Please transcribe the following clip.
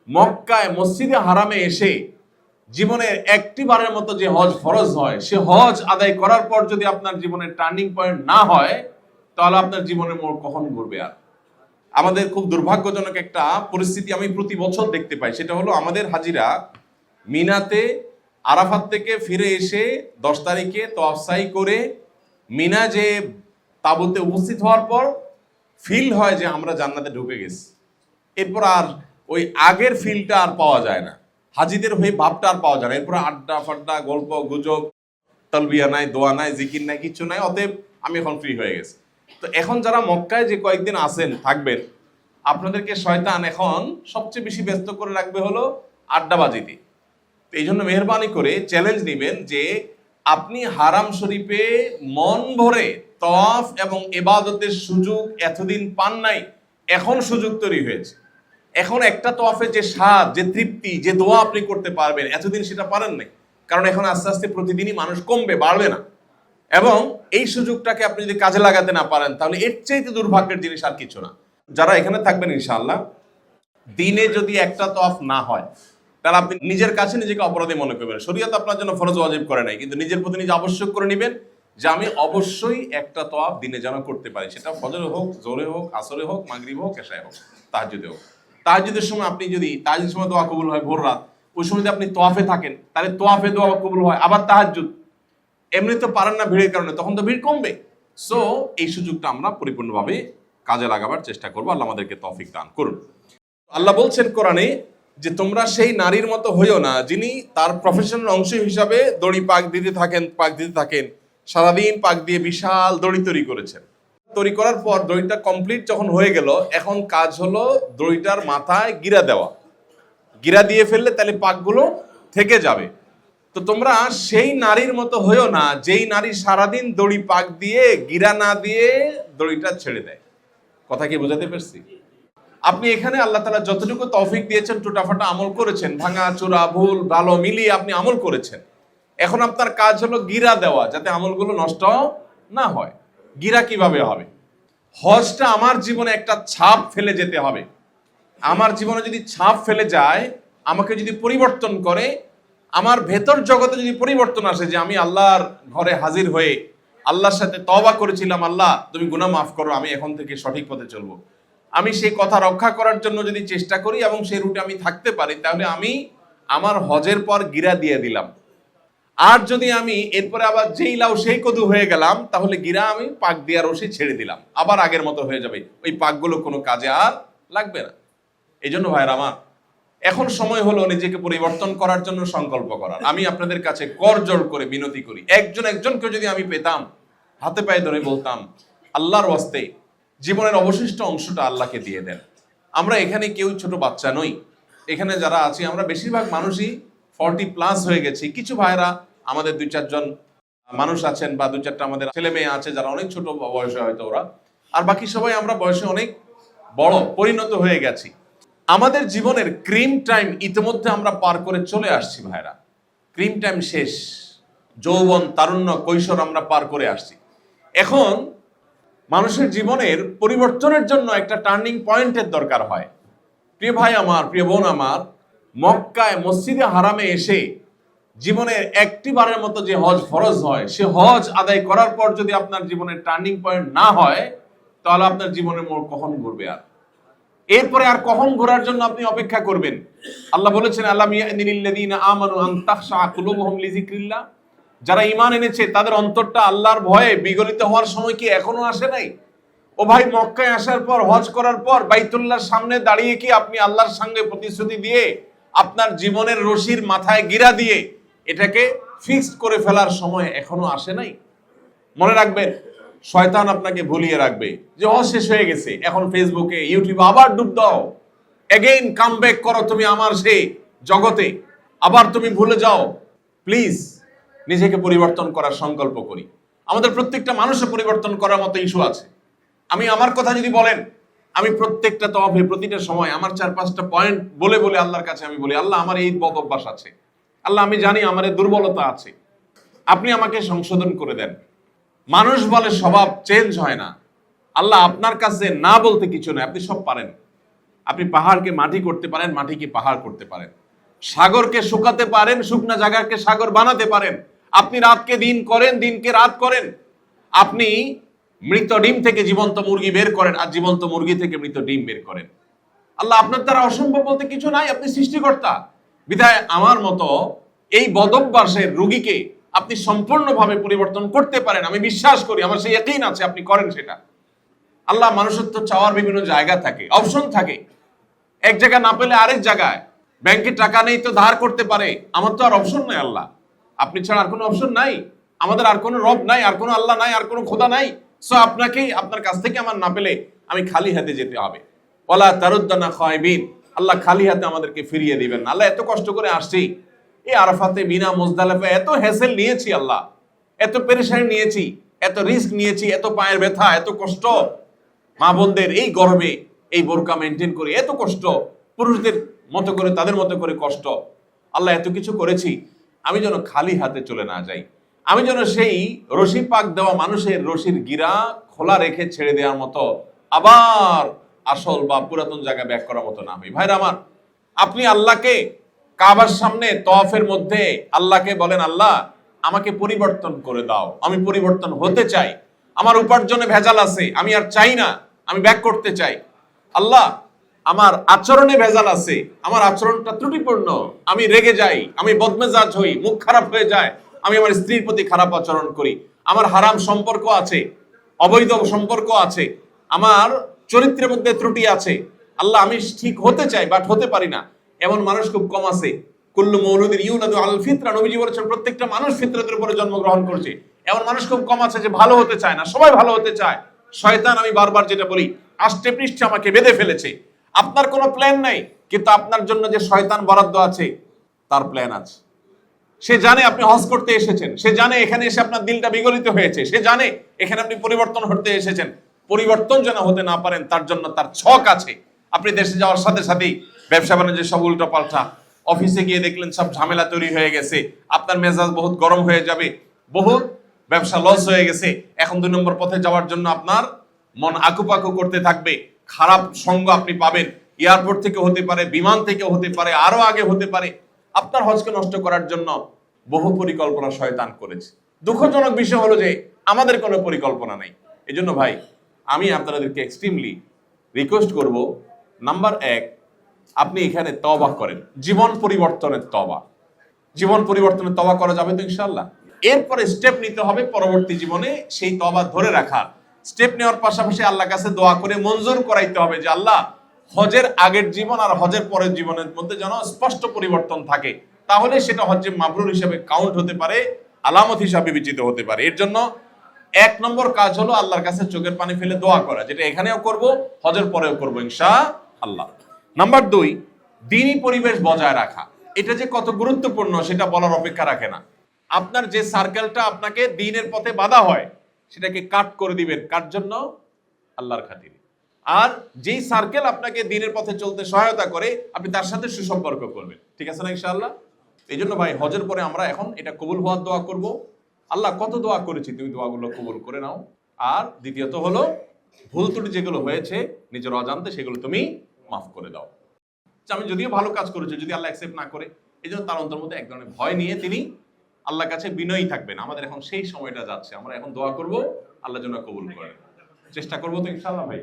মক্কায় মসজিদে হারামে এসে জীবনের একটি বারের মতো যে হজ ফরজ হয়, সে হজ আদায় করার পর যদি আপনার জীবনের টার্নিং পয়েন্ট না হয়, তাহলে আপনার জীবনের মোড় কখন ঘুরবে? আর আমাদের খুব দুর্ভাগ্যজনক একটা পরিস্থিতি আমি প্রতি বছর দেখতে পাই, সেটা হলো আমাদের হাজিরা মিনাতে আরাফাত থেকে ফিরে এসে 10 তারিখে তওয়াফ সাই করে মিনা যে তাঁবুতে উপস্থিত হওয়ার পর ফিল হয় যে আমরা জান্নাতে ঢুকে গেছি। এরপর আর ওই আগের ফিলটা আর পাওয়া যায় না, হাজিদের হয়ে ভাবটা আর পাওয়া যায় না। এরপর আড্ডা ফাড্ডা, গল্প গুজব, তালবিয়া নাই, দোয়া নাই, জিকির নাই, কিচ্ছু নাই। অতএব আমি এখন ফ্রি হয়ে গেছি। তো এখন যারা মক্কায় যে কয়েকদিন আছেন, থাকবেন, আপনাদেরকে শয়তান এখন সবচেয়ে বেশি ব্যস্ত করে রাখবে হলো আড্ডাবাজিতে। তো এই জন্য মেহরবানি করে চ্যালেঞ্জ নেবেন যে আপনি হারাম শরীফে মন ভরে তওয়াফ এবং ইবাদতের সুযোগ এতদিন পান নাই, এখন সুযোগ তৈরি হয়েছে। এখন একটা তওয়াফে যে স্বাদ, যে তৃপ্তি, যে দোয়া আপনি করতে পারবেন, এতদিন সেটা পারেন নাই। কারণ এখন আস্তে আস্তে প্রতিদিনই মানুষ কমবে, বাড়বে না। এবং এই সুযোগটাকে আপনি যদি কাজে লাগাতে না পারেন, তাহলে এর চাইতে দুর্ভাগ্যের জিনিস আর কিছু না। যারা এখানে থাকবেন ইনশাআল্লাহ, দিনে যদি একটা তওয়াফ না হয়, তাহলে আপনি নিজের কাছে নিজেকে অপরাধী মনে করবেন। শরীয়ত আপনার জন্য ফরজ ওয়াজিব করে নাই, কিন্তু নিজের প্রতি নিজে আবশ্যক করে নেবেন যে আমি অবশ্যই একটা তওয়াফ দিনে যেন করতে পারি। সেটা ফজরে হোক, জোহরে হোক, আসরে হোক, মাগরিব হোক, এশায় হোক, তাহাজ্জুদে হোক। তাহাজ্জুদের সময় আপনি যদি তাহাজ্জুদের সময় দোয়া কবুল হয় ভোর রাত, ওই সময় যদি আপনি তওয়াফে থাকেন, তাহলে তওয়াফে দোয়া কবুল হয়। আবার তাহাজ্জুদ এমনি তো পারেন না ভিড়ের কারণে, তখন তো ভিড় কমবে। সো এই সুযোগটা আমরা পরিপূর্ণভাবে কাজে লাগাবার চেষ্টা করবো। আল্লাহ আমাদেরকে তৌফিক দান করুন। আল্লাহ বলছেন কোরআনে যে তোমরা সেই নারীর মতো হইও না যিনি তার প্রফেশনাল অংশ হিসাবে দড়ি পাক দিতে থাকেন সারাদিন পাক দিয়ে বিশাল দড়ি তৈরি করেছেন। তৈরি করার পর দড়িটা কমপ্লিট যখন হয়ে গেল, এখন কাজ হলো দড়িটার মাথায় গিরা দেওয়া। গিরা দিয়ে ফেললে তাহলে পাকগুলো থেকে যাবে। তো তোমরা সেই নারীর মতো হইও না যেই নারী সারাদিন দড়ি পাক দিয়ে গিরা না দিয়ে দড়িটা ছেড়ে দেয়। কথা কি বোঝাতে পারছি? আপনি এখানে আল্লাহ তাআলা যতটুকু তৌফিক দিয়েছেন, টুটাফাটা আমল করেছেন, ভাঙা চূড়া ভুল ভালো মিলিয়ে আপনি আমল করেছেন। এখন আপনার কাজ হলো গিরা দেওয়া, যাতে আমলগুলো নষ্ট না হয়। গিরা কিভাবে হবে? হজটা আমার জীবনে একটা ছাপ ফেলে যেতে হবে। আমার জীবনে যদি ছাপ ফেলে যায়, আমাকে যদি পরিবর্তন করে, আমার ভেতর জগতে যদি পরিবর্তন আসে যে আমি আল্লাহর ঘরে হাজির হয়ে আল্লাহর সাথে তওবা করেছিলাম, আল্লাহ তুমি গুনাহ মাফ করো, আমি এখন থেকে সঠিক পথে চলবো, আমি সেই কথা রক্ষা করার জন্য যদি চেষ্টা করি এবং সেই রুটে আমি থাকতে পারি, তাহলে আমি আমার হজের পর গিরা দিয়ে দিলাম। আর যদি আমি এরপরে আবার যেই লাউ সেই কদু হয়ে গেলাম, তাহলে গিরা আমি পাক দিয়া রশি ছেড়ে দিলাম, আবার আগের মতো হয়ে যাবে। ওই পাকগুলো কোনো কাজে আর লাগবে না। এই জন্য ভাইরা আমার, এখন সময় হলো নিজেকে পরিবর্তন করার জন্য সংকল্প করার। আমি আপনাদের কাছে করজোড় করে বিনতি করি, একজনকে যদি আমি পেতাম, হাতে পায়ে ধরে বলতাম আল্লাহর ওয়াস্তে জীবনের অবশিষ্ট অংশটা আল্লাহকে দিয়ে দেন। আমরা এখানে কেউ ছোট বাচ্চা নই। এখানে যারা আছি আমরা বেশিরভাগ মানুষই 40+ হয়ে গেছি। কিছু ভাইরা আমাদের 2-4 জন মানুষ আছেন, বা 2-4টা আমাদের ছেলে মেয়ে আছে যারা অনেক ছোট বয়সে হয়তো ওরা, আর বাকি সবাই আমরা বয়সে অনেক বড় পরিণত হয়ে গেছি। আমাদের জীবনের ক্রিম টাইম ইতিমধ্যে আমরা পার করে চলে আসছি ভাইরা। ক্রিম টাইম শেষ, যৌবন, তারুণ্য, কৈশোর আমরা পার করে আসছি। এখন মানুষের জীবনের পরিবর্তনের জন্য একটা টার্নিং পয়েন্টের দরকার হয়। প্রিয় ভাই আমার, প্রিয় বোন আমার, মক্কায় মসজিদে হারামে এসে জীবনের একটি বারের মতো যে হজ ফরজ হয়, সে হজ আদায় করার পর যদি আপনার জীবনের টার্নিং পয়েন্ট না হয়, তাহলে আপনার জীবনের মোড় কখন ঘুরবে? আর এরপরে আর কখন ঘোরার জন্য আপনি অপেক্ষা করবেন? আল্লাহ বলেছেন আল্লাম ইয়ানিল্লাযীনা আমানু আন তাখশা কুলুবুহুম লিযিকরিল্লাহ, যারা ঈমান এনেছে তাদের অন্তরটা আল্লাহর ভয়ে বিগলিত হওয়ার সময় কি এখনো আসে নাই? ও ভাই, মক্কায় আসার পর, হজ করার পর বাইতুল্লাহর সামনে দাঁড়িয়ে কি আপনি আল্লাহর সঙ্গে প্রতিশ্রুতি দিয়ে আপনার জীবনের রশির মাথায় গিরা দিয়ে এটাকে ফিক্সড করে ফেলার সময় এখনো আসে নাই? মনে রাখবেন, শয়তান আপনাকে ভুলিয়ে রাখবে যে হজ শেষ হয়ে গেছে, এখন ফেসবুকে ইউটিউবে আবার ডুব দাও, এগেইন কাম ব্যাক করো তুমি আমার সেই জগতে, আবার তুমি ভুলে যাও। প্লিজ নিজেকে পরিবর্তন করার সংকল্প করি। আমাদের প্রত্যেকটা মানুষের পরিবর্তন করার মতো ইস্যু আছে। আমি আমার কথা যদি বলেন, আমি প্রত্যেকটা তওয়াফে প্রতিটা সময় আমার 4-5টা পয়েন্ট বলে বলে আল্লাহর কাছে আমি বলি, আল্লাহ আমার এই বদ অভ্যাস আছে, আল্লাহ আমি জানি আমার এই দুর্বলতা আছে, আপনি আমাকে সংশোধন করে দেন। মানুষ বলে স্বভাব চেঞ্জ হয় না, আল্লাহ আপনার কাছে না বলতে কিছু নয়, আপনি সব পারেন। আপনি পাহাড়কে মাটি করতে পারেন, মাটিকে পাহাড় করতে পারেন, সাগরকে শুকাতে পারেন, শুকনা জায়গাকে সাগর বানাতে পারেন। আপনি রাতকে দিন করেন, দিনকে রাত করেন। আপনি মৃত ডিম থেকে জীবন্ত মুরগি বের করেন, আর জীবন্ত মুরগি থেকে মৃত ডিম বের করেন। আল্লাহ, আপনার দ্বারা অসম্ভব বলতে কিছু নাই, আপনি সৃষ্টিকর্তা। বিধায় আমার মতো এই বদভ্যাসের রোগীকে আপনি সম্পূর্ণভাবে পরিবর্তন করতে পারেন। আমি বিশ্বাস করি, আমার সেই ইয়াকিন আছে আপনি করেন সেটা। আল্লাহ, মানুষের তো চাওয়ার বিভিন্ন জায়গা থাকে, অপশন থাকে। এক জায়গায় না পেলে আরেক জায়গায়, ব্যাংকে টাকা নেই তো ধার করতে পারে। আমার তো আর অপশন নাই আল্লাহ, আপনি ছাড়া আর কোনো অপশন নাই। আমাদের আর কোনো রব নাই, আর কোনো আল্লাহ নাই, আর কোনো খোদা নাই। সো আপনাকেই, আপনার কাছ থেকে আমার না পেলে আমি খালি হাতে যেতে হবে। ওয়ালা তারুদ্দানা খায়বিন, আল্লাহ খালি হাতে আমাদেরকে ফিরিয়ে দিবেন না। আল্লাহ, এত কষ্ট করে আসছি, এই আরাফাতে, মিনা, মুজদালিফা, এত হ্যাসেল নিয়েছি আল্লাহ, এত পেরেশানি নিয়েছি, এত রিস্ক নিয়েছি, এত পায়ের ব্যথা, এত কষ্ট, মা বোনদের এই গরমে এই বোরকা মেনটেন করে এত কষ্ট, পুরুষদের মতো করে তাদের মতো করে কষ্ট। আল্লাহ, এত কিছু করেছি, আমি যেন খালি হাতে চলে না যাই। আমি যেন সেই রশি পাক দেওয়া মানুষের রশির গিরা খোলা রেখে ছেড়ে দেওয়ার মতো আবার আসল বা পুরাতন জায়গা ব্যাক করার মতো না হই। ভাইরা আমার, আপনি আল্লাহকে কাবার সামনে তওয়াফের মধ্যে আল্লাহকে বলেন, আল্লাহ আমাকে পরিবর্তন করে দাও, আমি পরিবর্তন হতে চাই, আমার উপার্জনে ভেজাল আছে, আমি আর চাই না, আমি ব্যাক করতে চাই। আল্লাহ, আমার আচরণে ভেজাল আছে, আমার আচরণটা ত্রুটিপূর্ণ, আমি রেগে যাই, আমি বদমেজাজ হই, মুখ খারাপ হয়ে যায়, আমি আমার স্ত্রীর প্রতি খারাপ আচরণ করি, আমার হারাম সম্পর্ক আছে, অবৈধ সম্পর্ক আছে, আমার চরিত্রের মধ্যে ত্রুটি আছে। আল্লাহ, আমি ঠিক হতে চাই বাট হতে পারি না। এমন মানুষ খুব কম আছে। কুল্লু মৌলুদিন ইউলাদু আলাল ফিতরা, নবীজি বলেছেন প্রত্যেকটা মানুষ ফিতরাতের উপরে জন্মগ্রহণ করছে। এমন মানুষ খুব কম আছে যে ভালো হতে চায় না, সবাই ভালো হতে চায়। শয়তান, আমি বারবার যেটা বলি, আষ্টে পৃষ্ঠে আমাকে বেঁধে ফেলেছে। আপনার কোনো প্ল্যান নাই, কিন্তু আপনার জন্য যে শয়তান বরাদ্দ আছে তার প্ল্যান আছে। সে জানে আপনি হজ করতে এসেছেন, সে জানে এখানে এসে আপনার দিলটা বিগলিত হয়েছে, সে জানে এখানে আপনি পরিবর্তন হতে এসেছেন। পরিবর্তন যেন হতে না পারেন তার জন্য তার ছক আছে। আপনি দেশে যাওয়ার সাথে সাথেই ব্যবসা বাণিজ্যের সব উল্টো পাল্টা, অফিসে গিয়ে দেখলেন সব ঝামেলা তৈরি হয়ে গেছে, আপনার মেজাজ বহুত গরম হয়ে যাবে, বহুত ব্যবসা লস হয়ে গেছে। এখন 2 নম্বর পথে যাওয়ার জন্য আপনার মন আকুপাকু করতে থাকবে, খারাপ সঙ্গ আপনি পাবেন, এয়ারপোর্ট থেকে হতে পারে, বিমান থেকে হতে পারে, আরো আগে হতে পারে। আপনার হজকে নষ্ট করার জন্য বহু পরিকল্পনা শয়তান করেছে। দুঃখজনক বিষয় হলো যে আমাদের কোনো পরিকল্পনা নেই। এই জন্য ভাই, আমি আপনাদেরকে এক্সট্রিমলি রিকোয়েস্ট করব, নাম্বার 1, আপনি এখানে তওবা করেন, জীবন পরিবর্তনের তওবা। জীবন পরিবর্তনের তওবা করা যাবে তো ইনশাআল্লাহ? এরপরে স্টেপ নিতে হবে পরবর্তী জীবনে সেই তওবা ধরে রাখার। স্টেপ নেওয়ার পাশাপাশি আল্লাহর কাছে দোয়া করে মঞ্জুর করাইতে হবে যে আল্লাহ, হজের আগের জীবন আর হজের পরের জীবনের মধ্যে যেন স্পষ্ট পরিবর্তন থাকে, তাহলে সেটা হজ্জে মাবরুর হিসেবে কাউন্ট হতে পারে, আলামত হিসাবে বিবেচিত হতে পারে। এর জন্য 1 নম্বর কাজ হলো আল্লাহর কাছে চোখের পানি ফেলে দোয়া করা, যেটা এখানেও করব, হজের পরেও করব ইনশাআল্লাহ। নাম্বার 2, দ্বীনি পরিবেশ বজায় রাখা। এটা যে কত গুরুত্বপূর্ণ সেটা বলার অপেক্ষা রাখে না। আপনার যে সার্কেলটা আপনাকে দ্বীনের পথে বাধা হয় সেটাকে কাট করে দিবেন, কার জন্য? আল্লাহর খাতিরে। আর যেই সার্কেল আপনাকে দ্বীনের পথে চলতে সহায়তা করে আপনি তার সাথে সুসম্পর্ক করবেন। ঠিক আছে না ইনশাআল্লাহ? এই জন্য ভাই, হজের পরে আমরা এখন এটা কবুল হওয়ার দোয়া করব। আল্লাহ, কত দোয়া করেছি, তুমি দোয়াগুলো কবুল করে নাও। আর দ্বিতীয়ত হলো, ভুল ত্রুটি যেগুলো হয়েছে নিজের অজান্তে সেগুলো তুমি মাফ করে দাও। আমি যদিও ভালো কাজ করেছি, যদি আল্লাহ অ্যাকসেপ্ট না করে, এই জন্য তার অন্তর মধ্যে এক ধরনের ভয় নিয়ে তিনি আল্লাহর কাছে বিনয়ী থাকবেন। আমাদের এখন সেই সময়টা যাচ্ছে, আমরা এখন দোয়া করব আল্লাহ যেন কবুল করেন। চেষ্টা করবো তো ইনশাআল্লাহ ভাই?